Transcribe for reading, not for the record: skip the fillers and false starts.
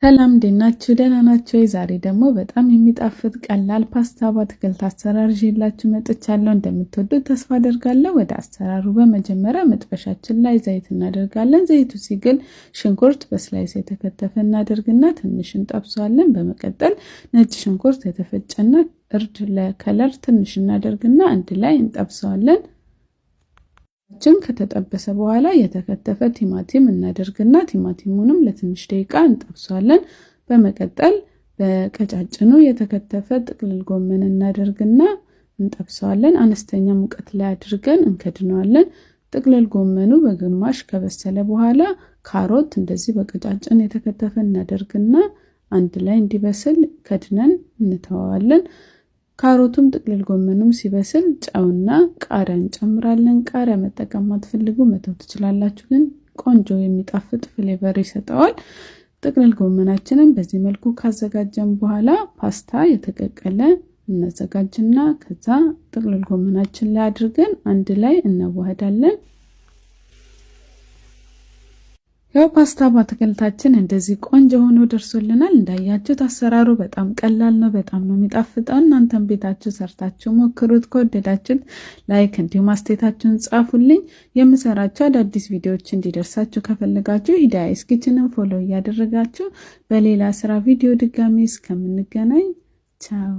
ሰላም እንዴት ናችሁ? ደህና ናችሁ? ዛሬ ደግሞ በጣም የሚጣፍጥ ቀላል ፓስታ በአትክልት አሰራር ይዤላችሁ መጥቻለሁ። እንደምትወዱት ተስፋ አደርጋለሁ። ወደ አሰራሩ በመጀመሪያ መጥበሻችን ላይ ዘይት እናደርጋለን። ዘይቱ ሲግል ሽንኩርት በስላይስ የተከተፈ እናደርግና ትንሽ እንጠብሰዋለን። በመቀጠል ነጭ ሽንኩርት የተፈጨና እርድ ለከለር ትንሽ እናደርግና አንድ ላይ እንጠብሰዋለን። ከተጠበሰ በኋላ የተከተፈ ቲማቲም እናደርግና ቲማቲሙንም ለትንሽ ደቂቃ እንጠብሰዋለን። በመቀጠል በቀጫጭኑ የተከተፈ ጥቅልል ጎመን እናደርግና እንጠብሰዋለን። አነስተኛ ሙቀት ላይ አድርገን እንከድነዋለን። ጥቅልል ጎመኑ በግማሽ ከበሰለ በኋላ ካሮት እንደዚህ በቀጫጭን የተከተፈ እናደርግና አንድ ላይ እንዲበስል ከድነን እንተዋዋለን። ካሮቱም ጥቅልል ጎመኑም ሲበስል ጨውና ቃሪያ እንጨምራለን። ቃሪያ መጠቀም ማትፈልጉ መተው ትችላላችሁ፣ ግን ቆንጆ የሚጣፍጥ ፍሌቨር ይሰጠዋል። ጥቅልል ጎመናችንን በዚህ መልኩ ካዘጋጀን በኋላ ፓስታ የተቀቀለ እናዘጋጅና ከዛ ጥቅልል ጎመናችን ላይ አድርገን አንድ ላይ እናዋህዳለን። ያው ፓስታ በአትክልታችን እንደዚህ ቆንጆ ሆኖ ደርሶልናል። እንዳያችሁት አሰራሩ በጣም ቀላል ነው፣ በጣም ነው የሚጣፍጠው። እናንተም ቤታችሁ ሰርታችሁ ሞክሩት። ከወደዳችሁት ላይክ እንዲሁም አስተያየታችሁን ጻፉልኝ። የምሰራቸው አዳዲስ ቪዲዮዎች እንዲደርሳችሁ ከፈለጋችሁ ሂዳያስ ኪችንን ፎሎ እያደረጋችሁ በሌላ ስራ ቪዲዮ ድጋሚ እስከምንገናኝ ቻው።